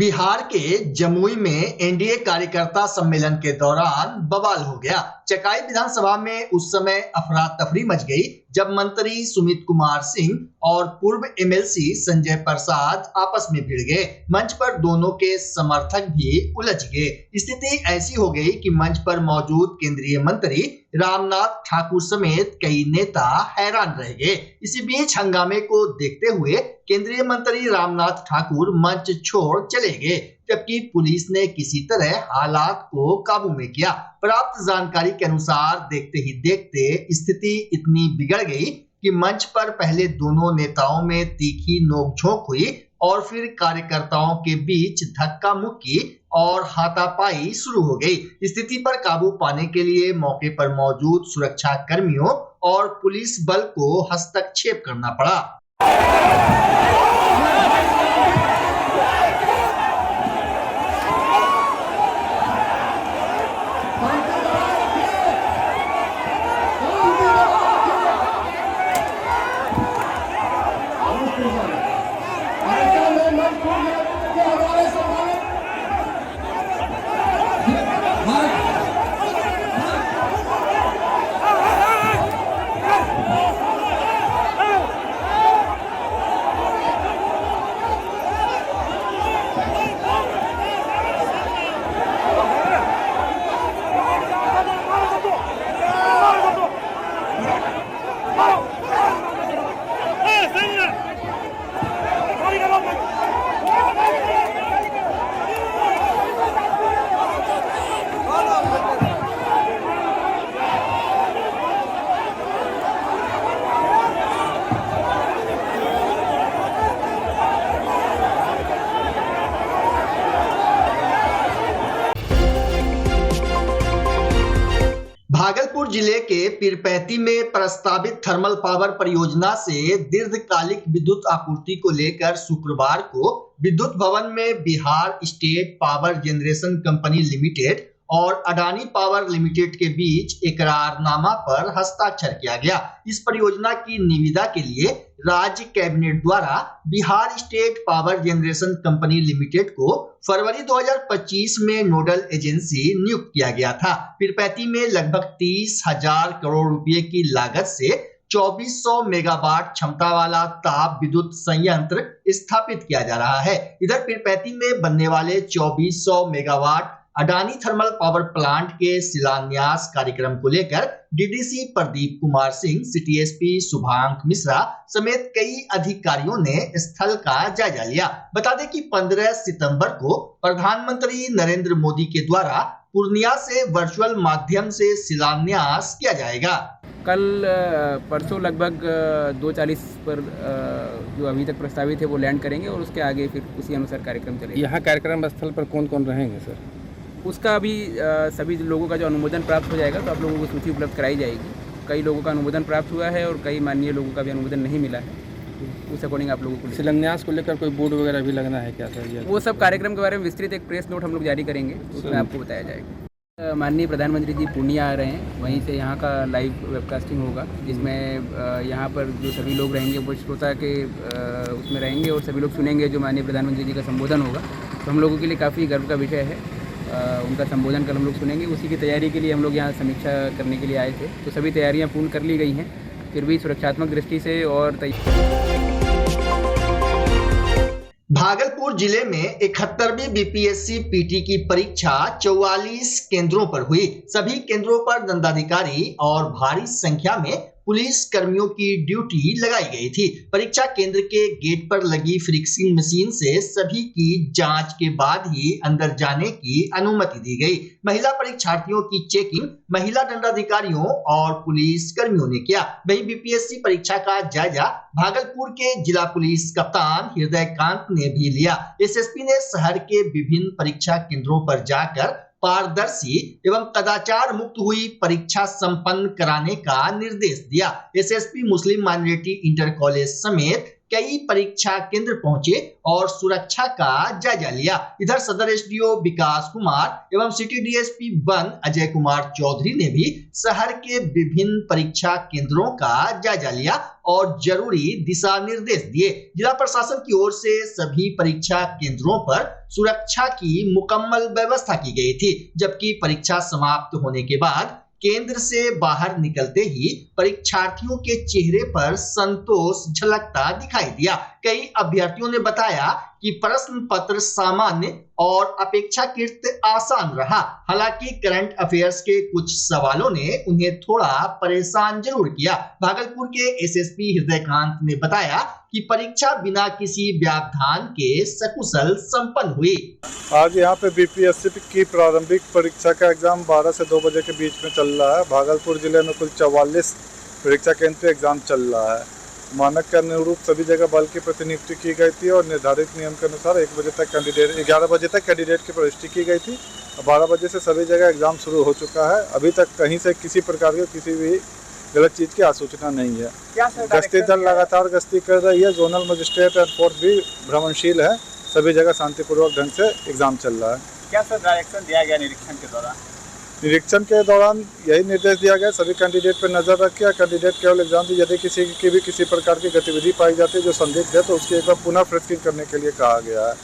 बिहार के जमुई में एनडीए कार्यकर्ता सम्मेलन के दौरान बवाल हो गया। चकाई विधानसभा में उस समय अफरा तफरी मच गई जब मंत्री सुमित कुमार सिंह और पूर्व एमएलसी संजय प्रसाद आपस में भिड़ गए। मंच पर दोनों के समर्थक भी उलझ गए। स्थिति ऐसी हो गई कि मंच पर मौजूद केंद्रीय मंत्री रामनाथ ठाकुर समेत कई नेता हैरान रह गए। इसी बीच हंगामे को देखते हुए केंद्रीय मंत्री रामनाथ ठाकुर मंच छोड़ चले गए, जबकि पुलिस ने किसी तरह हालात को काबू में किया। प्राप्त जानकारी के अनुसार देखते ही देखते स्थिति इतनी बिगड़ गई कि मंच पर पहले दोनों नेताओं में तीखी नोकझोंक हुई और फिर कार्यकर्ताओं के बीच धक्का मुक्की और हाथापाई शुरू हो गई। स्थिति पर काबू पाने के लिए मौके पर मौजूद सुरक्षा कर्मियों और पुलिस बल को हस्तक्षेप करना पड़ा। भागलपुर जिले के पीरपैंती में प्रस्तावित थर्मल पावर परियोजना से दीर्घकालिक विद्युत आपूर्ति को लेकर शुक्रवार को विद्युत भवन में Bihar state power generation company limited और अडानी पावर लिमिटेड के बीच इकरारनामा पर हस्ताक्षर किया गया। इस परियोजना की निविदा के लिए राज्य कैबिनेट द्वारा Bihar state power generation company limited को फरवरी 2025 में नोडल एजेंसी नियुक्त किया गया था। पीरपैंती में लगभग 30,000 करोड़ रुपए की लागत से 2400 मेगावाट क्षमता वाला ताप विद्युत संयंत्र स्थापित किया जा रहा है। इधर पीरपैंती में बनने वाले 2400 megawatt Adani thermal power plant के शिलान्यास कार्यक्रम को लेकर DDC Pradeep Kumar Singh, city SP Shubhank Mishra समेत कई अधिकारियों ने स्थल का जायजा लिया। बता दें कि 15 सितंबर को प्रधानमंत्री नरेंद्र मोदी के द्वारा पूर्णिया से वर्चुअल माध्यम से शिलान्यास किया जाएगा। कल परसों लगभग 2:40 पर जो अभी तक प्रस्तावित है वो लैंड करेंगे और उसके आगे फिर उसी अनुसार कार्यक्रम चलेगा। यहाँ कार्यक्रम स्थल पर कौन कौन रहेंगे सर? उसका अभी सभी लोगों का जो अनुमोदन प्राप्त हो जाएगा तो आप लोगों को सूची उपलब्ध कराई जाएगी। कई लोगों का अनुमोदन प्राप्त हुआ है और कई माननीय लोगों का भी अनुमोदन नहीं मिला है। उस अकॉर्डिंग आप लोगों को शिलान्यास को लेकर कोई बोर्ड वगैरह भी लगना है क्या सर? वो सब कार्यक्रम के बारे में विस्तृत एक प्रेस नोट हम लोग जारी करेंगे, उसमें आपको बताया जाएगा। माननीय प्रधानमंत्री जी पूर्णिया आ रहे हैं, वहीं से यहाँ का लाइव वेबकास्टिंग होगा, जिसमें यहाँ पर जो सभी लोग रहेंगे वो श्रोता के उसमें रहेंगे और सभी लोग सुनेंगे जो माननीय प्रधानमंत्री जी का संबोधन होगा। तो हम लोगों के लिए काफ़ी गर्व का विषय है। उनका संबोधन कल हम लोग सुनेंगे। उसी की तैयारी के लिए हम लोग यहाँ समीक्षा करने के लिए आए थे। तो सभी तैयारियाँ पूर्ण कर ली गई हैं, फिर भी सुरक्षात्मक दृष्टि से और भागलपुर जिले में 71वीं बीपीएससी पीटी की परीक्षा 44 केंद्रों पर हुई। सभी केंद्रों पर दंडाधिकारी और भारी संख्या में पुलिस कर्मियों की ड्यूटी लगाई गई थी। परीक्षा केंद्र के गेट पर लगी फ्रिक्सिंग मशीन से सभी की जांच के बाद ही अंदर जाने की अनुमति दी गई। महिला परीक्षार्थियों की चेकिंग महिला दंडाधिकारियों और पुलिस कर्मियों ने किया। वहीं बीपीएससी परीक्षा का जायजा भागलपुर के जिला पुलिस कप्तान हृदयकांत ने भी लिया। एसएसपी ने शहर के विभिन्न परीक्षा केंद्रों पर जाकर पारदर्शी एवं कदाचार मुक्त हुई परीक्षा संपन्न कराने का निर्देश दिया। एसएसपी मुस्लिम माइनॉरिटी इंटर कॉलेज समेत कई परीक्षा केंद्र पहुंचे और सुरक्षा का जायजा लिया। इधर सदर एसडीओ विकास कुमार एवं सिटी डीएसपी 1 अजय कुमार चौधरी ने भी शहर के विभिन्न परीक्षा केंद्रों का जायजा लिया और जरूरी दिशा निर्देश दिए। जिला प्रशासन की ओर से सभी परीक्षा केंद्रों पर सुरक्षा की मुकम्मल व्यवस्था की गई थी, जबकि परीक्षा समाप्त होने के बाद केंद्र से बाहर निकलते ही परीक्षार्थियों के चेहरे पर संतोष झलकता दिखाई दिया। कई अभ्यर्थियों ने बताया कि प्रश्न पत्र सामान्य और अपेक्षाकृत आसान रहा। हालांकि करंट अफेयर्स के कुछ सवालों ने उन्हें थोड़ा परेशान जरूर किया। भागलपुर के एसएसपी हृदयकांत ने बताया कि परीक्षा बिना किसी व्यवधान के सकुशल संपन्न हुई। आज यहाँ पे बीपीएससी की प्रारंभिक परीक्षा का एग्जाम 12 से 2 बजे के बीच में चल रहा है। भागलपुर जिले में कुल 44 परीक्षा केंद्र पे एग्जाम चल रहा है। मानक के अनुरूप सभी जगह बल की प्रतिनियुक्ति की गई थी और निर्धारित नियम के अनुसार 11 बजे तक कैंडिडेट की प्रविष्टि की गई थी। 12 बजे से सभी जगह एग्जाम शुरू हो चुका है। अभी तक कहीं से किसी प्रकार की किसी भी गलत चीज़ की आसूचना नहीं है। गश्ती दल लगातार गश्ती कर रही है। जोनल मजिस्ट्रेट एंड फोर्स भी भ्रमणशील है। सभी जगह शांतिपूर्वक ढंग से एग्जाम चल रहा है। क्या सर डायरेक्शन दिया गया निरीक्षण के दौरान? निरीक्षण के दौरान यही निर्देश दिया गया, सभी कैंडिडेट पर नजर रखिए। कैंडिडेट केवल एग्जाम दी, यदि किसी की भी किसी प्रकार की गतिविधि पाई जाती है जो संदिग्ध है तो उसकी एक बार पुनः फ्रेस्किंग करने के लिए कहा गया है।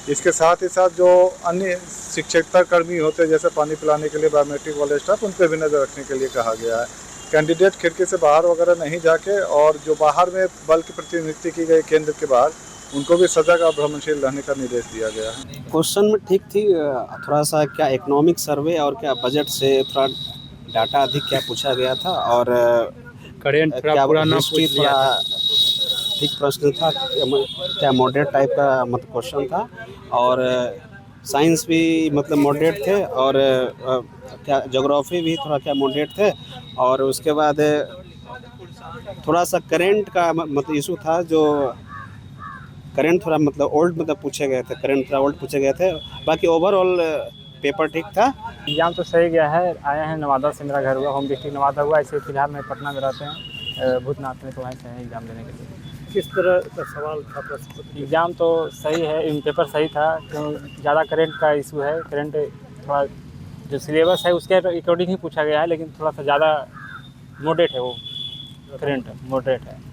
इसके साथ ही साथ जो अन्य शिक्षकता कर्मी होते हैं जैसे पानी पिलाने के लिए बायोमेट्रिक वाले स्टाफ, उन पर भी नजर रखने के लिए कहा गया है। कैंडिडेट खिड़की से बाहर वगैरह नहीं जाके और जो बाहर में बल की प्रतिनियुक्ति की गई केंद्र के बाहर, उनको भी सजग और भ्रमणशील रहने का निर्देश दिया गया है। क्वेश्चन में ठीक थी, थोड़ा सा क्या इकोनॉमिक सर्वे और क्या बजट से थोड़ा डाटा अधिक क्या पूछा गया था और करेंट क्या पुराना हिस्ट्री थोड़ा ठीक प्रश्न था, क्या मॉडरेट टाइप का मतलब क्वेश्चन था और साइंस भी मतलब मॉडरेट थे और क्या ज्योग्राफी भी थोड़ा क्या मॉडरेट थे और उसके बाद थोड़ा सा करेंट का मतलब इशू था, जो करंट थोड़ा मतलब ओल्ड मतलब पूछे गए थे, करंट थोड़ा ओल्ड पूछे गए थे। बाकी ओवरऑल पेपर ठीक था। एग्जाम तो सही गया है। आए हैं नवादा से, मेरा घर हुआ, होम डिस्ट्रिक्ट नवादा हुआ। ऐसे फिलहाल मैं पटना में रहते हैं, भूतनाथ में, तो वहीं से हैं एग्ज़ाम देने के लिए। किस तरह का सवाल था प्रश्न? एग्ज़ाम तो सही है, पेपर सही था। क्यों ज़्यादा करंट का इशू है, करंट थोड़ा जो सिलेबस है उसके अकॉर्डिंग ही पूछा गया है, लेकिन थोड़ा सा ज़्यादा मॉडरेट है, वो करंट मॉडरेट है।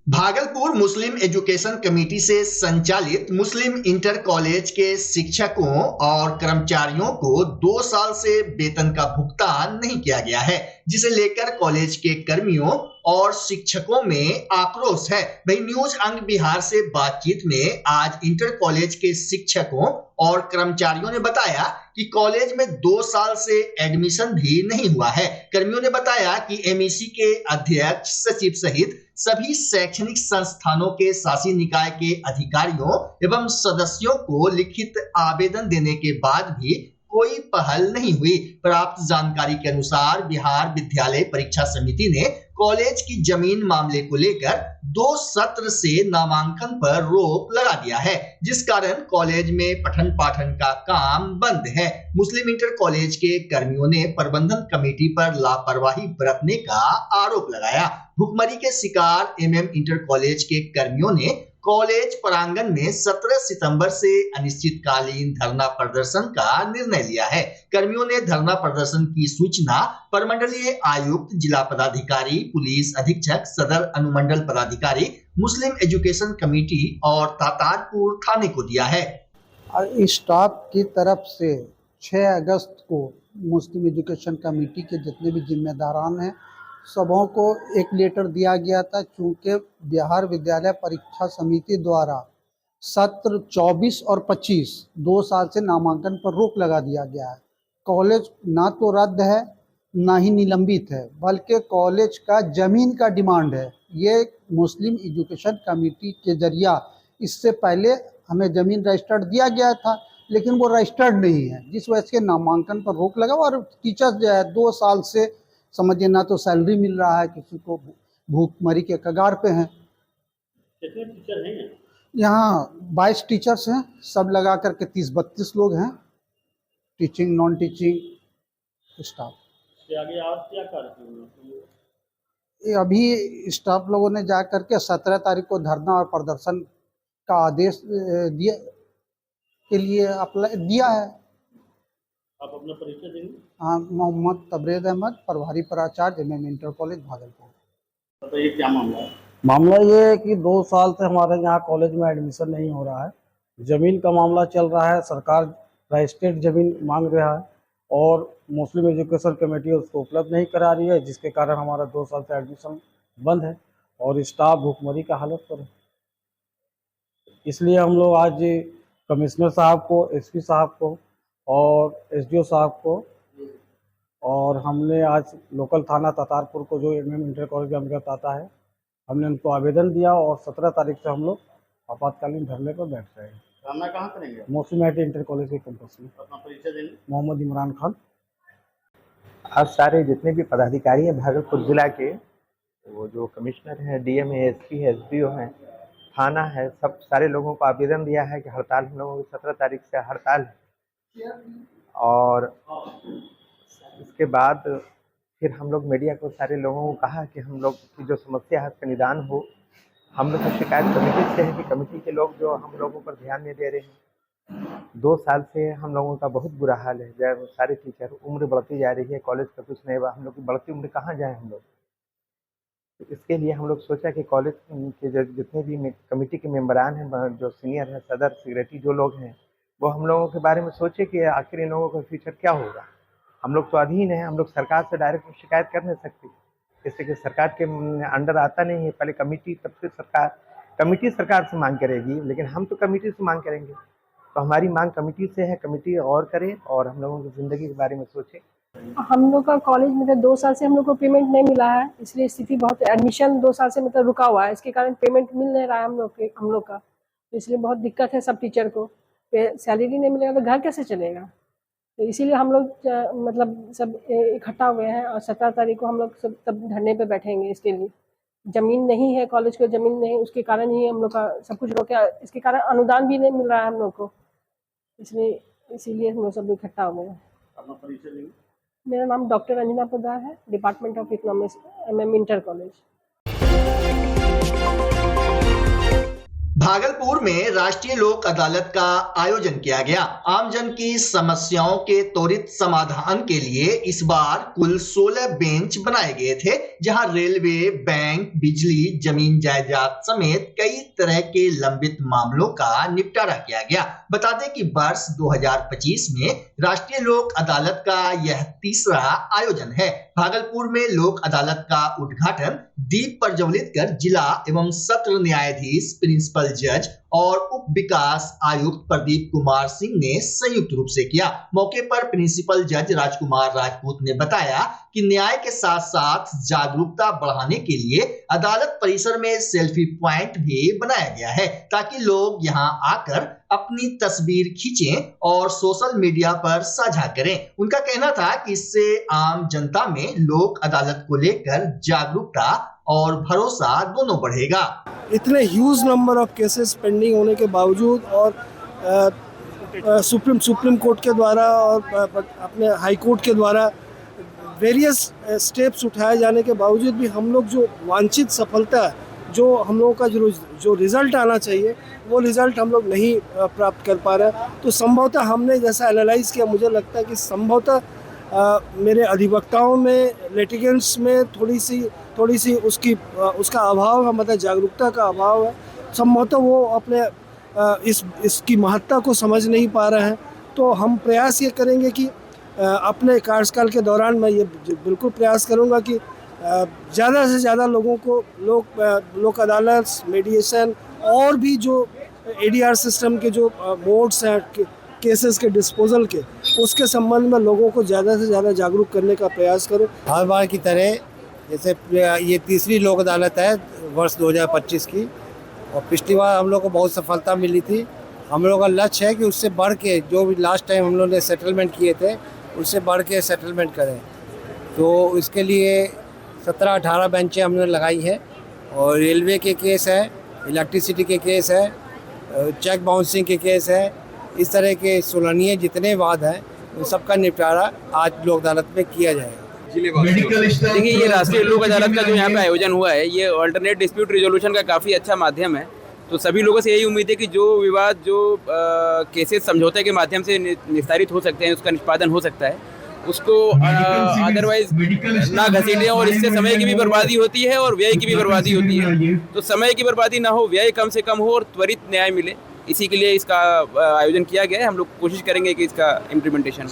भागलपुर मुस्लिम एजुकेशन कमेटी से संचालित मुस्लिम इंटर कॉलेज के शिक्षकों और कर्मचारियों को 2 साल से वेतन का भुगतान नहीं किया गया है, जिसे लेकर कॉलेज के कर्मियों और शिक्षकों में आक्रोश है। वही न्यूज अंग बिहार से बातचीत में आज इंटर कॉलेज के शिक्षकों और कर्मचारियों ने बताया कि कॉलेज में 2 साल से एडमिशन भी नहीं हुआ है। कर्मियों ने बताया कि एमईसी के अध्यक्ष, सचिव सहित सभी शैक्षणिक संस्थानों के शासी निकाय के अधिकारियों एवं सदस्यों को लिखित आवेदन देने के बाद भी कोई पहल नहीं हुई। प्राप्त जानकारी के अनुसार बिहार विद्यालय परीक्षा समिति ने कॉलेज की जमीन मामले को लेकर 2 सत्र से नामांकन पर रोक लगा दिया है, जिस कारण कॉलेज में पठन पाठन का काम बंद है। मुस्लिम इंटर कॉलेज के कर्मियों ने प्रबंधन कमेटी पर लापरवाही बरतने का आरोप लगाया। भुखमरी के शिकार एमएम इंटर कॉलेज के कर्मियों ने कॉलेज प्रांगण में 17 सितंबर से अनिश्चितकालीन धरना प्रदर्शन का निर्णय लिया है। कर्मियों ने धरना प्रदर्शन की सूचना प्रमंडलीय आयुक्त, जिला पदाधिकारी, पुलिस अधीक्षक, सदर अनुमंडल पदाधिकारी, मुस्लिम एजुकेशन कमेटी और तातारपुर थाने को दिया है। स्टाफ की तरफ से 6 अगस्त को मुस्लिम एजुकेशन कमेटी के जितने भी जिम्मेदारान हैं सबों को एक लेटर दिया गया था। चूँकि बिहार विद्यालय परीक्षा समिति द्वारा सत्र 24 और 25 2 साल से नामांकन पर रोक लगा दिया गया है। कॉलेज ना तो रद्द है ना ही निलंबित है, बल्कि कॉलेज का जमीन का डिमांड है। ये मुस्लिम एजुकेशन कमेटी के जरिया इससे पहले हमें जमीन रजिस्टर्ड दिया गया था, लेकिन वो रजिस्टर्ड नहीं है, जिस वजह से नामांकन पर रोक लगा। और टीचर्स जो है 2 साल से समझिए ना तो सैलरी मिल रहा है, किसी को भूखमरी के कगार पे हैं। कितने टीचर हैं यहाँ? 22 टीचर्स हैं, सब लगा करके 30-32 लोग हैं, टीचिंग नॉन टीचिंग स्टाफ। आगे आप क्या कार्यक्रम? अभी स्टाफ लोगों ने जा करके 17 तारीख को धरना और प्रदर्शन का आदेश दिया के लिए अप्लाई दिया है। आप अपना परिचय देंगे? हाँ, मोहम्मद तबरेज़ अहमद, प्रभारी प्राचार्य MM इंटर कॉलेज भागलपुर। बताइए क्या मामला है? मामला ये है कि 2 साल से हमारे यहाँ कॉलेज में एडमिशन नहीं हो रहा है। ज़मीन का मामला चल रहा है, सरकार रजिस्ट्रेड ज़मीन मांग रहा है और मुस्लिम एजुकेशन कमेटी उसको उपलब्ध नहीं करा रही है, जिसके कारण हमारा 2 साल से एडमिशन बंद है और स्टाफ भूखमरी का हालत पर है। इसलिए हम लोग आज कमिश्नर साहब को, SP साहब को और SDO साहब को और हमने आज लोकल थाना तातारपुर को, जो MM इंटर कॉलेज के अंतर्गत आता है, हमने उनको आवेदन दिया और 17 तारीख से हम लोग आपातकालीन धरने पर बैठ रहे हैं। धरना कहाँ करेंगे? मुस्लिम इंटर कॉलेज के कैंपस में। अपना परिचय देंगे? मोहम्मद इमरान खान। आज सारे जितने भी पदाधिकारी हैं भागलपुर जिला के, वो जो कमिश्नर हैं, DM है, SP है, SDO हैं, थाना है, सब सारे लोगों को आवेदन दिया है कि हड़ताल, हम लोगों की 17 तारीख से हड़ताल है। और इसके बाद फिर हम लोग मीडिया को, सारे लोगों को कहा कि हम लोग की जो समस्या है उसका निदान हो। हम लोग की शिकायत कमेटी से है कि कमेटी के लोग जो हम लोगों पर ध्यान नहीं दे रहे हैं। 2 साल से हम लोगों का बहुत बुरा हाल है। जब सारे टीचर, उम्र बढ़ती जा रही है, कॉलेज का कुछ नहीं हुआ, हम लोग की बढ़ती उम्र कहाँ जाए हम लोग। तो इसके लिए हम लोग सोचा कि कॉलेज के जितने भी कमेटी के मेंबरान हैं, जो सीनियर हैं, सदर, सेक्रेटरी जो लोग हैं, वो हम लोगों के बारे में सोचे कि आखिर इन लोगों का फ्यूचर क्या होगा। हम लोग तो अधीन हैं, हम लोग सरकार से डायरेक्ट शिकायत कर नहीं सकते, जैसे कि सरकार के अंडर आता नहीं है। पहले कमेटी, तब फिर सरकार, कमेटी सरकार से मांग करेगी, लेकिन हम तो कमेटी से मांग करेंगे। तो हमारी मांग कमेटी से है, कमेटी और करे और हम लोगों की ज़िंदगी के बारे में सोचे। हम लोग का कॉलेज में 2 साल से हम लोग को पेमेंट नहीं मिला है, इसलिए स्थिति बहुत, एडमिशन 2 साल से मतलब रुका हुआ है, इसके कारण पेमेंट मिल नहीं रहा है हम लोग का। तो इसलिए बहुत दिक्कत है सब टीचर को। सैलरी नहीं मिलेगा तो घर कैसे चलेगा। तो इसीलिए हम लोग मतलब सब इकट्ठा हुए हैं और 17 तारीख को हम लोग सब तब धरने पे बैठेंगे। इसके लिए ज़मीन नहीं है, कॉलेज को ज़मीन नहीं, उसके कारण ही हम लोग का सब कुछ रोका। इसके कारण अनुदान भी नहीं मिल रहा है हम लोग को, इसीलिए हम लोग सब इकट्ठा हुए हैं। अपना परिचय देंगे? मेरा नाम डॉक्टर अंजना पोद्दार है, department of economics, MM inter college. Bhagalpur में राष्ट्रीय लोक अदालत का आयोजन किया गया। आमजन की समस्याओं के त्वरित समाधान के लिए इस बार कुल 16 बेंच बनाए गए थे, जहां रेलवे, बैंक, बिजली, जमीन जायदाद समेत कई तरह के लंबित मामलों का निपटारा किया गया। बता दें कि वर्ष 2025 में राष्ट्रीय लोक अदालत का यह तीसरा आयोजन है। भागलपुर में लोक अदालत का उद्घाटन दीप प्रज्वलित कर जिला एवं सत्र न्यायाधीश, प्रिंसिपल जज और उप विकास आयुक्त प्रदीप कुमार सिंह ने संयुक्त रूप से किया। मौके पर प्रिंसिपल जज राजकुमार राजपूत ने बताया कि न्याय के साथ साथ जागरूकता बढ़ाने के लिए अदालत परिसर में सेल्फी पॉइंट भी बनाया गया है, ताकि लोग यहां आकर अपनी तस्वीर खींचें और सोशल मीडिया पर साझा करें। उनका कहना था कि इससे आम जनता में लोक अदालत को लेकर जागरूकता और भरोसा दोनों बढ़ेगा। इतने huge number of cases pending होने के बावजूद और सुप्रीम कोर्ट के द्वारा और अपने हाई कोर्ट के द्वारा वेरियस स्टेप्स उठाए जाने के बावजूद भी हम लोग जो वांछित सफलता, जो हम लोगों का जो रिज़ल्ट आना चाहिए, वो रिज़ल्ट हम लोग नहीं प्राप्त कर पा रहे। तो संभवतः हमने जैसा एनालाइज किया, मुझे लगता है कि संभवतः मेरे अधिवक्ताओं में, लिटिगेंट्स में थोड़ी सी उसका अभाव है, मतलब जागरूकता का अभाव है। संभवतः वो अपने इसकी महत्ता को समझ नहीं पा रहे हैं। तो हम प्रयास ये करेंगे कि अपने कार्यकाल के दौरान मैं ये बिल्कुल प्रयास करूँगा कि ज़्यादा से ज़्यादा लोगों को लोक अदालत, मीडिएशन और भी जो ADR सिस्टम के जो मोड्स हैं केसेस के डिस्पोजल के, उसके संबंध में लोगों को ज़्यादा से ज़्यादा जागरूक करने का प्रयास करूँ। हर बार की तरह जैसे ये तीसरी लोक अदालत है वर्ष 2025 की, और पिछली बार हम लोग को बहुत सफलता मिली थी। हम लोग का लक्ष्य है कि उससे बढ़ के, जो भी लास्ट टाइम हम लोग ने सेटलमेंट किए थे, उससे बढ़ के सेटलमेंट करें। तो इसके लिए 17-18 बेंचें हमने लगाई है और रेलवे के केस है, इलेक्ट्रिसिटी के केस है, चेक बाउंसिंग के केस है, इस तरह के सुलहनीय जितने वाद हैं उन सब का निपटारा आज लोक अदालत में किया जाएगा। देखिए, ये राष्ट्रीय लोक अदालत का जो यहाँ पे आयोजन हुआ है, ये अल्टरनेट डिस्प्यूट रिजोल्यूशन का काफ़ी अच्छा माध्यम है। तो सभी लोगों से यही उम्मीद है कि जो विवाद, जो केसेस समझौते के माध्यम से निस्तारित हो सकते हैं, उसका निष्पादन हो सकता है, उसको अदरवाइज ना घसीटें, और इससे समय की भी बर्बादी होती है और व्यय की भी बर्बादी होती है। तो समय की बर्बादी ना हो, व्यय कम से कम हो और त्वरित न्याय मिले, इसी के लिए इसका आयोजन किया गया है। हम लोग कोशिश करेंगे कि इसका इम्प्लीमेंटेशन।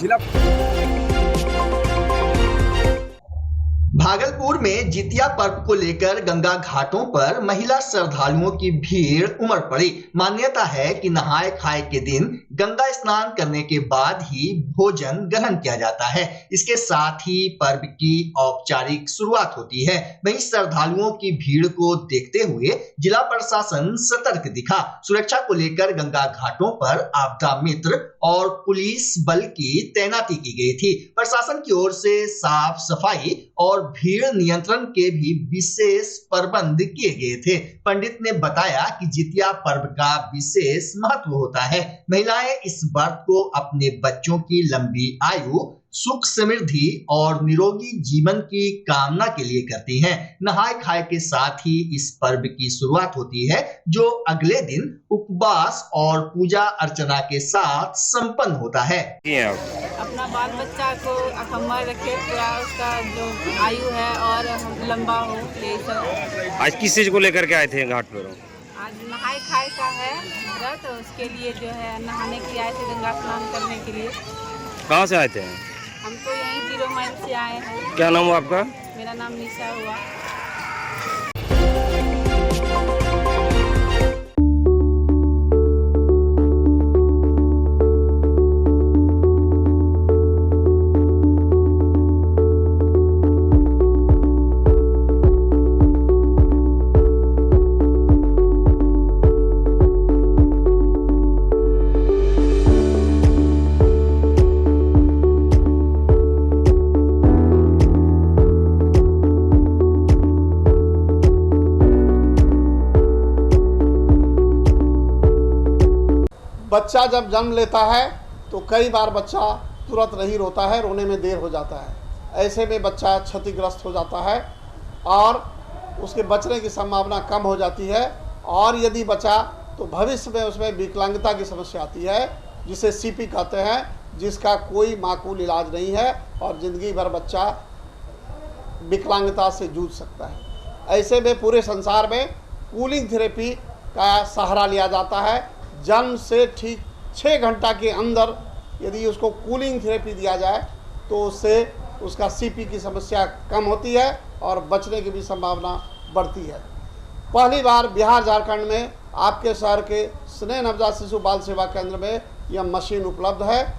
भागलपुर में जितिया पर्व को लेकर गंगा घाटों पर महिला श्रद्धालुओं की भीड़ उमड़ पड़ी। मान्यता है कि नहाए खाए के दिन गंगा स्नान करने के बाद ही भोजन ग्रहण किया जाता है। इसके साथ ही पर्व की औपचारिक शुरुआत होती है। वहीं श्रद्धालुओं की भीड़ को देखते हुए जिला प्रशासन सतर्क दिखा। सुरक्षा को लेकर गंगा घाटों पर आपदा मित्र और पुलिस बल की तैनाती की गई थी। प्रशासन की ओर से साफ सफाई और भीड़ नियंत्रण के भी विशेष प्रबंध किए गए थे। पंडित ने बताया कि जितिया पर्व का विशेष महत्व होता है। महिलाएं इस व्रत को अपने बच्चों की लंबी आयु, सुख समृद्धि और निरोगी जीवन की कामना के लिए करती हैं। नहाए खाए के साथ ही इस पर्व की शुरुआत होती है, जो अगले दिन उपवास और पूजा अर्चना के साथ संपन्न होता है। अपना बाल बच्चा को अकम्मल रखे, पूरा उसका जो आयु है और लंबा हो, यही सब। आज किस चीज को लेकर के आए थे घाट पर? आज नहाए खाए का है व्रत, उसके लिए जो है नहाने के लिए आए थे, गंगा स्नान करने के लिए। कहाँ से आए थे? हम तो यहीं 0 माइल से आए हैं। क्या नाम हुआ आपका? मेरा नाम निशा हुआ। बच्चा जब जन्म लेता है तो कई बार बच्चा तुरंत नहीं रोता है, रोने में देर हो जाता है। ऐसे में बच्चा क्षतिग्रस्त हो जाता है और उसके बचने की संभावना कम हो जाती है। और यदि बचा तो भविष्य में उसमें विकलांगता की समस्या आती है, जिसे सीपी कहते हैं, जिसका कोई माकूल इलाज नहीं है और ज़िंदगी भर बच्चा विकलांगता से जूझ सकता है। ऐसे में पूरे संसार में कूलिंग थेरेपी का सहारा लिया जाता है। जन्म से ठीक 6 घंटा के अंदर यदि उसको कूलिंग थेरेपी दिया जाए तो उससे उसका सीपी की समस्या कम होती है और बचने की भी संभावना बढ़ती है। पहली बार बिहार झारखंड में आपके शहर के स्नेह नवजात शिशु बाल सेवा केंद्र में यह मशीन उपलब्ध है।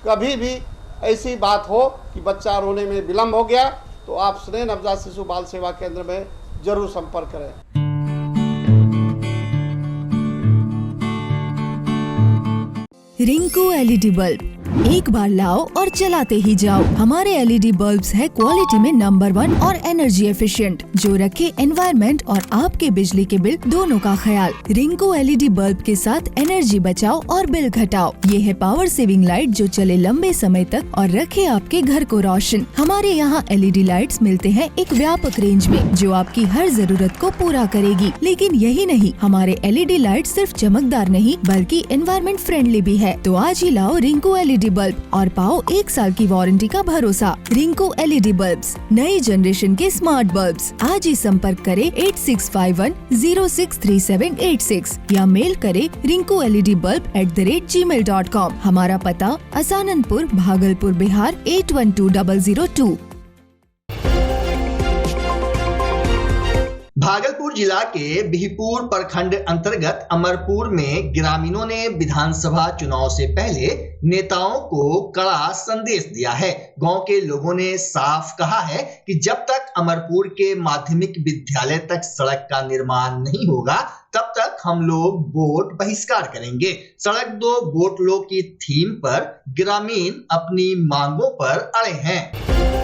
कभी भी ऐसी बात हो कि बच्चा रोने में विलम्ब हो गया तो आप स्नेह नवजात शिशु बाल सेवा केंद्र में जरूर संपर्क करें। रिंकू एलईडी बल्ब एक बार लाओ और चलाते ही जाओ। हमारे एलईडी बल्ब्स है क्वालिटी में नंबर 1 और एनर्जी एफिशिएंट, जो रखे एनवायरनमेंट और आपके बिजली के बिल दोनों का ख्याल। रिंकू एलईडी बल्ब के साथ एनर्जी बचाओ और बिल घटाओ। ये है पावर सेविंग लाइट जो चले लंबे समय तक और रखे आपके घर को रोशन। हमारे यहाँ एलईडी लाइट्स मिलते हैं एक व्यापक रेंज में, जो आपकी हर जरूरत को पूरा करेगी। लेकिन यही नहीं, हमारे एलईडी लाइट सिर्फ चमकदार नहीं बल्कि एनवायरनमेंट फ्रेंडली भी है। तो आज ही लाओ रिंकू एलईडी बल्ब और पाओ 1 साल की वारंटी का भरोसा। रिंकू एलईडी बल्ब्स, नई जनरेशन के स्मार्ट बल्ब्स। आज ही संपर्क करें 8651063786 या मेल करें rinku.led.bulb@gmail.com। हमारा पता असाननपुर, भागलपुर, बिहार 812002। भागलपुर जिला के बिहपुर प्रखंड अंतर्गत अमरपुर में ग्रामीणों ने विधानसभा चुनाव से पहले नेताओं को कड़ा संदेश दिया है। गांव के लोगों ने साफ कहा है कि जब तक अमरपुर के माध्यमिक विद्यालय तक सड़क का निर्माण नहीं होगा तब तक हम लोग वोट बहिष्कार करेंगे। सड़क दो वोट लो की थीम पर ग्रामीण अपनी मांगों पर अड़े हैं।